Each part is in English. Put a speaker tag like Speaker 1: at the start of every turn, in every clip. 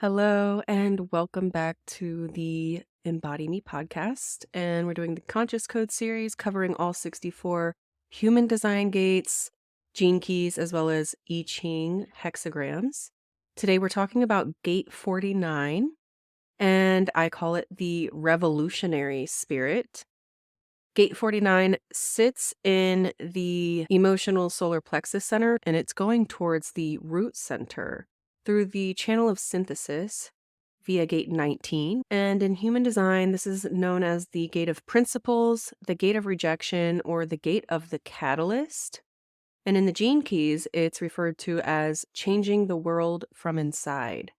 Speaker 1: Hello, and welcome back to the Embody Me podcast. And we're doing the Conscious Code series covering all 64 human design gates, gene keys, as well as I Ching hexagrams. Today we're talking about gate 49, and I call it the revolutionary spirit. Gate 49 sits in the emotional solar plexus center, and it's going towards the root center through the channel of synthesis via gate 19. And in human design, this is known as the gate of principles, the gate of rejection, or the gate of the catalyst. And in the gene keys, it's referred to as changing the world from inside.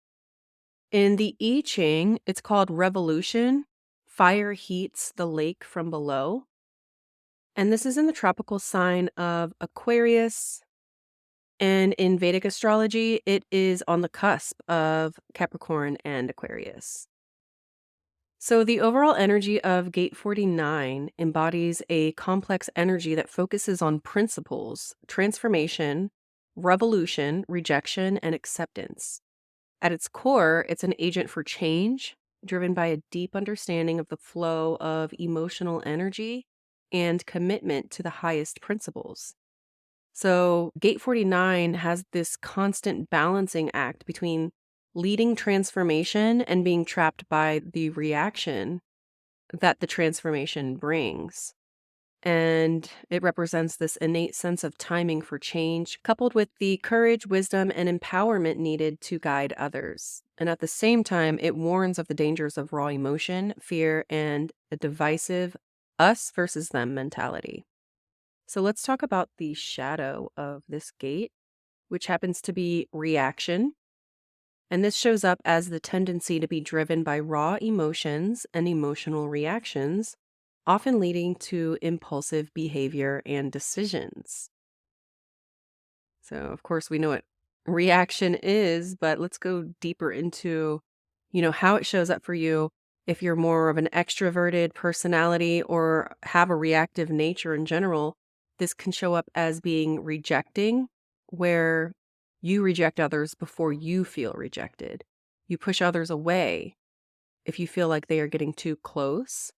Speaker 1: In the I Ching, it's called revolution. Fire heats the lake from below. And this is in the tropical sign of Aquarius. And in Vedic astrology, it is on the cusp of Capricorn and Aquarius. So the overall energy of gate 49 embodies a complex energy that focuses on principles, transformation, revolution, rejection, and acceptance. At its core, it's an agent for change, driven by a deep understanding of the flow of emotional energy and commitment to the highest principles. So, Gate 49 has this constant balancing act between leading transformation and being trapped by the reaction that the transformation brings. And it represents this innate sense of timing for change, coupled with the courage, wisdom, and empowerment needed to guide others. And at the same time, it warns of the dangers of raw emotion, fear, and a divisive us versus them mentality. So let's talk about the shadow of this gate, which happens to be reaction. And this shows up as the tendency to be driven by raw emotions and emotional reactions, often leading to impulsive behavior and decisions. So, of course, we know what reaction is, but let's go deeper into, how it shows up for you if you're more of an extroverted personality or have a reactive nature in general. This can show up as being rejecting, where you reject others before you feel rejected. You push others away if you feel like they are getting too close.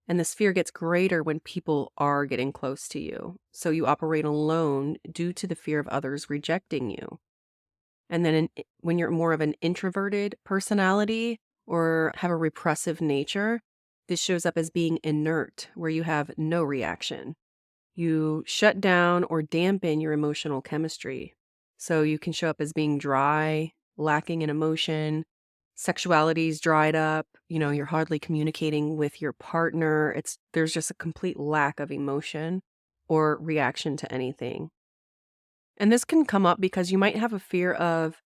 Speaker 1: And this fear gets greater when people are getting close to you. So you operate alone due to the fear of others rejecting you. And then when you're more of an introverted personality or have a repressive nature, this shows up as being inert, where you have no reaction. You shut down or dampen your emotional chemistry. So you can show up as being dry, lacking in emotion. Sexuality's dried up, you're hardly communicating with your partner. There's just a complete lack of emotion or reaction to anything. And this can come up because you might have a fear of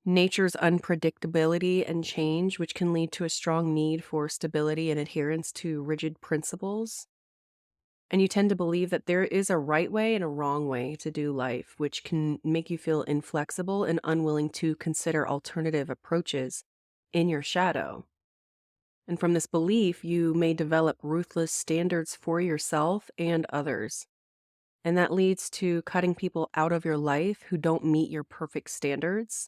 Speaker 1: nature's unpredictability and change, which can lead to a strong need for stability and adherence to rigid principles. And you tend to believe that there is a right way and a wrong way to do life, which can make you feel inflexible and unwilling to consider alternative approaches in your shadow. And from this belief, you may develop ruthless standards for yourself and others. And that leads to cutting people out of your life who don't meet your perfect standards.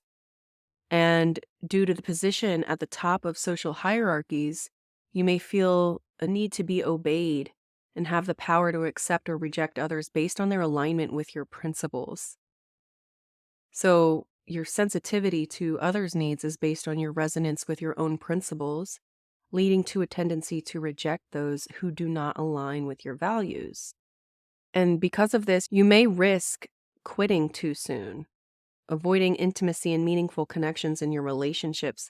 Speaker 1: And due to the position at the top of social hierarchies, you may feel a need to be obeyed and have the power to accept or reject others based on their alignment with your principles. So your sensitivity to others' needs is based on your resonance with your own principles, leading to a tendency to reject those who do not align with your values. And because of this, you may risk quitting too soon, avoiding intimacy and meaningful connections in your relationships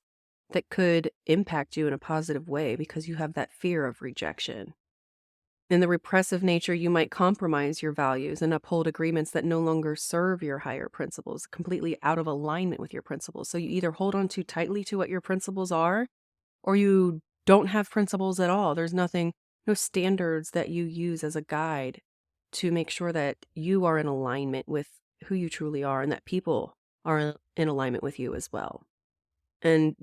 Speaker 1: that could impact you in a positive way because you have that fear of rejection. In the repressive nature, you might compromise your values and uphold agreements that no longer serve your higher principles, completely out of alignment with your principles. So you either hold on too tightly to what your principles are, or you don't have principles at all. There's no standards that you use as a guide to make sure that you are in alignment with who you truly are and that people are in alignment with you as well. And,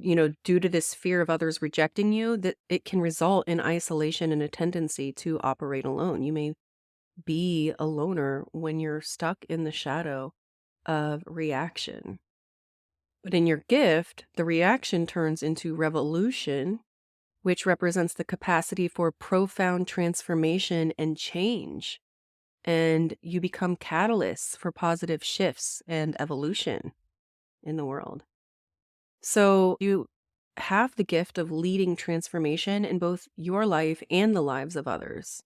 Speaker 1: due to this fear of others rejecting you, that it can result in isolation and a tendency to operate alone. You may be a loner when you're stuck in the shadow of reaction. But in your gift, the reaction turns into revolution, which represents the capacity for profound transformation and change. And you become catalysts for positive shifts and evolution in the world. So you have the gift of leading transformation in both your life and the lives of others.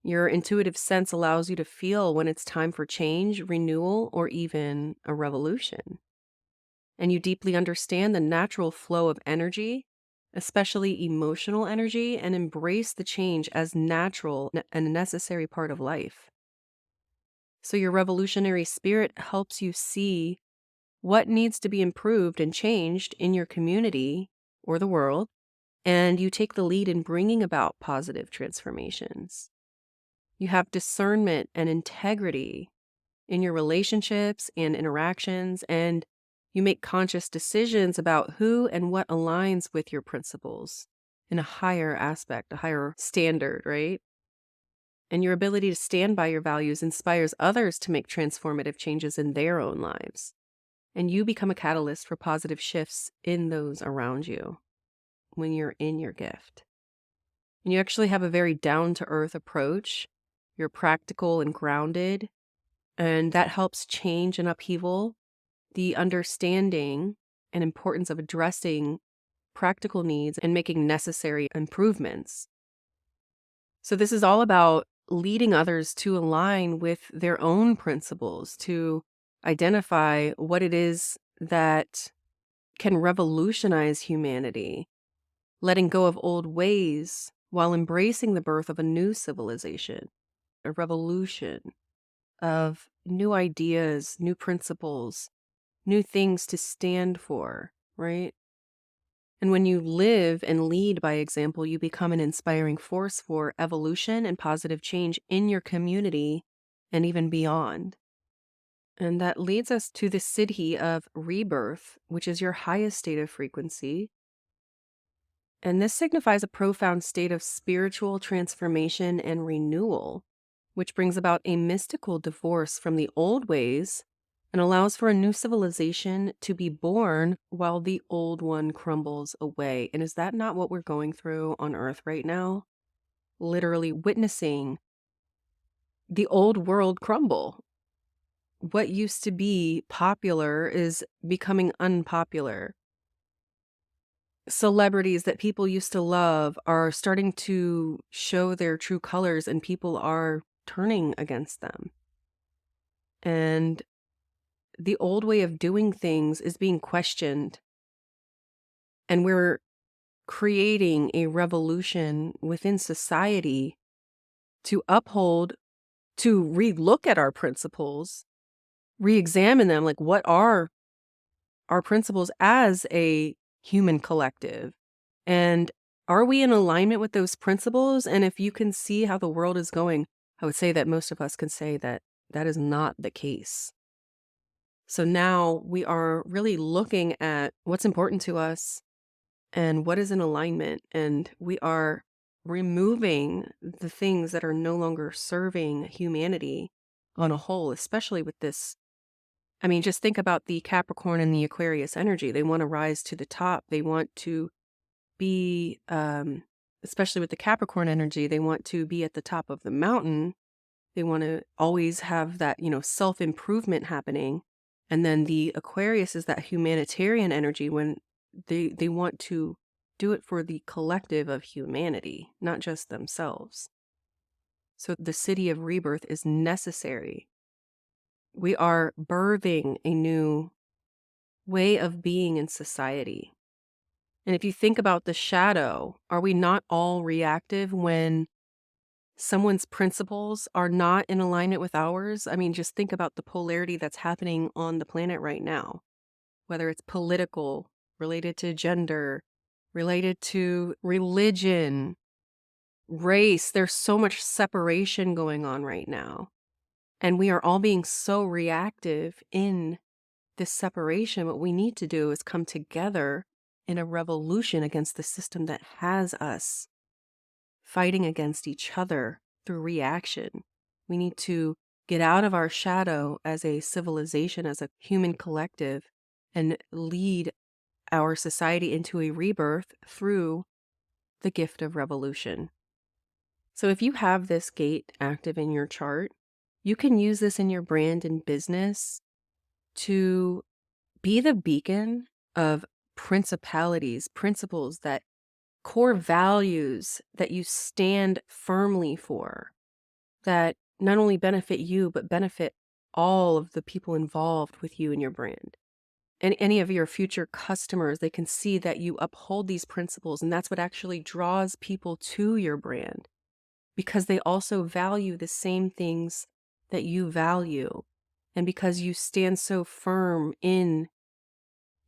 Speaker 1: Your intuitive sense allows you to feel when it's time for change, renewal, or even a revolution. And you deeply understand the natural flow of energy, especially emotional energy, and embrace the change as natural and a necessary part of life. So your revolutionary spirit helps you see what needs to be improved and changed in your community or the world, and you take the lead in bringing about positive transformations. You have discernment and integrity in your relationships and interactions, and you make conscious decisions about who and what aligns with your principles in a higher aspect, a higher standard, right? And your ability to stand by your values inspires others to make transformative changes in their own lives. And you become a catalyst for positive shifts in those around you when you're in your gift. And you actually have a very down to earth approach. You're practical and grounded, and that helps change and upheaval the understanding and importance of addressing practical needs and making necessary improvements. So, this is all about leading others to align with their own principles, to identify what it is that can revolutionize humanity, letting go of old ways while embracing the birth of a new civilization, a revolution of new ideas, new principles, new things to stand for, right? And when you live and lead by example, you become an inspiring force for evolution and positive change in your community and even beyond. And that leads us to the siddhi of rebirth, which is your highest state of frequency. And this signifies a profound state of spiritual transformation and renewal, which brings about a mystical divorce from the old ways and allows for a new civilization to be born while the old one crumbles away. And is that not what we're going through on Earth right now? Literally witnessing the old world crumble. What used to be popular is becoming unpopular. Celebrities that people used to love are starting to show their true colors, and people are turning against them. And the old way of doing things is being questioned. And we're creating a revolution within society to uphold, to relook at our principles, re-examine them. Like, what are our principles as a human collective? And are we in alignment with those principles? And if you can see how the world is going, I would say that most of us can say that that is not the case. So now we are really looking at what's important to us and what is in alignment. And we are removing the things that are no longer serving humanity on a whole, especially with this. I mean, just think about the Capricorn and the Aquarius energy. They want to rise to the top. They want to be, especially with the Capricorn energy, they want to be at the top of the mountain. They want to always have that, self-improvement happening. And then the Aquarius is that humanitarian energy when they want to do it for the collective of humanity, not just themselves. So the siddhi of rebirth is necessary. We are birthing a new way of being in society. And if you think about the shadow, are we not all reactive when someone's principles are not in alignment with ours? I mean, just think about the polarity that's happening on the planet right now, whether it's political, related to gender, related to religion, race. There's so much separation going on right now. And we are all being so reactive in this separation. What we need to do is come together in a revolution against the system that has us fighting against each other through reaction. We need to get out of our shadow as a civilization, as a human collective, and lead our society into a rebirth through the gift of revolution. So if you have this gate active in your chart, you can use this in your brand and business to be the beacon of principalities, principles, that core values that you stand firmly for, that not only benefit you, but benefit all of the people involved with you and your brand. And any of your future customers, they can see that you uphold these principles, and that's what actually draws people to your brand, because they also value the same things that you value. And because you stand so firm in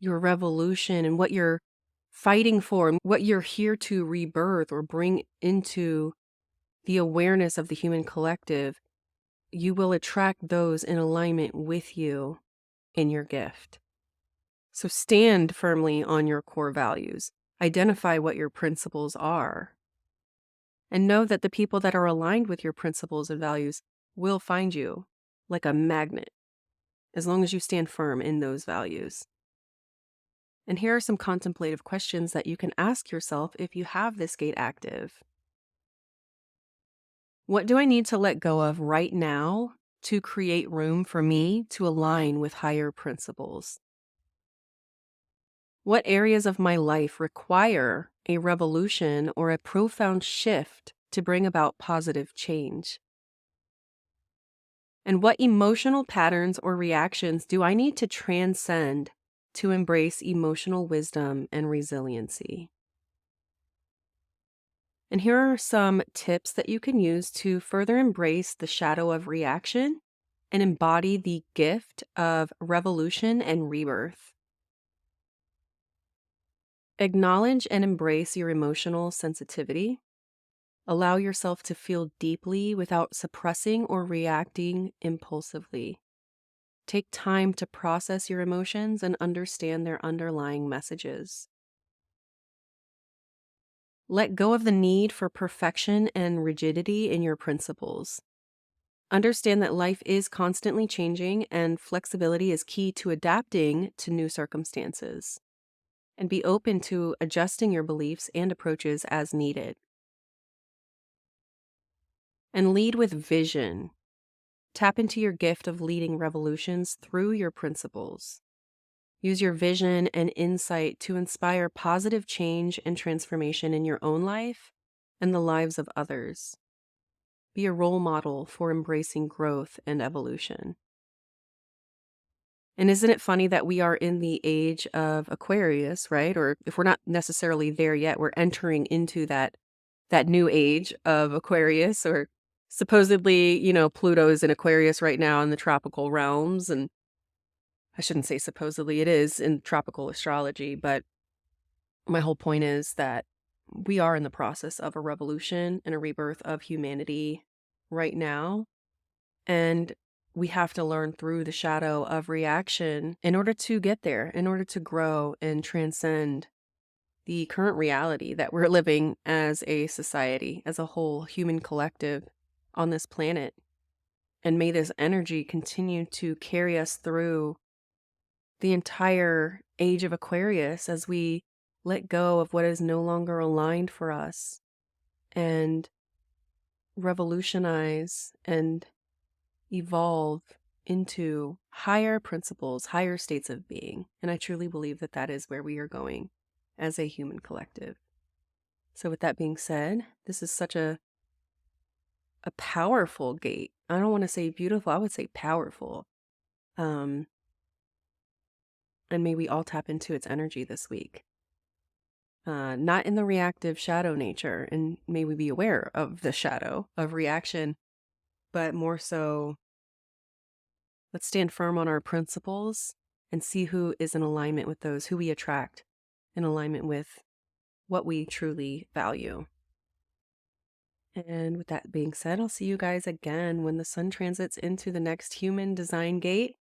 Speaker 1: your revolution and what you're fighting for and what you're here to rebirth or bring into the awareness of the human collective, you will attract those in alignment with you in your gift. So stand firmly on your core values. Identify what your principles are. And know that the people that are aligned with your principles and values will find you like a magnet, as long as you stand firm in those values. And here are some contemplative questions that you can ask yourself if you have this gate active. What do I need to let go of right now to create room for me to align with higher principles? What areas of my life require a revolution or a profound shift to bring about positive change? And what emotional patterns or reactions do I need to transcend to embrace emotional wisdom and resiliency? And here are some tips that you can use to further embrace the shadow of reaction and embody the gift of revolution and rebirth. Acknowledge and embrace your emotional sensitivity. Allow yourself to feel deeply without suppressing or reacting impulsively. Take time to process your emotions and understand their underlying messages. Let go of the need for perfection and rigidity in your principles. Understand that life is constantly changing and flexibility is key to adapting to new circumstances. And be open to adjusting your beliefs and approaches as needed. And lead with vision. Tap into your gift of leading revolutions through your principles. Use your vision and insight to inspire positive change and transformation in your own life and the lives of others. Be a role model for embracing growth and evolution. And isn't it funny that we are in the age of Aquarius, right? Or if we're not necessarily there yet, we're entering into that new age of Aquarius, or supposedly, Pluto is in Aquarius right now in the tropical realms. And I shouldn't say supposedly, it is in tropical astrology, but my whole point is that we are in the process of a revolution and a rebirth of humanity right now. And we have to learn through the shadow of reaction in order to get there, in order to grow and transcend the current reality that we're living as a society, as a whole human collective on this planet. And may this energy continue to carry us through the entire age of Aquarius as we let go of what is no longer aligned for us and revolutionize and evolve into higher principles, higher states of being. And I truly believe that that is where we are going as a human collective. So with that being said, this is such a powerful gate. I don't want to say beautiful, I would say powerful. And may we all tap into its energy this week. Not in the reactive shadow nature, and may we be aware of the shadow of reaction, but more so, let's stand firm on our principles and see who is in alignment with those, who we attract in alignment with what we truly value. And with that being said, I'll see you guys again when the sun transits into the next human design gate.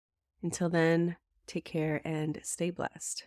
Speaker 1: Until then, take care and stay blessed.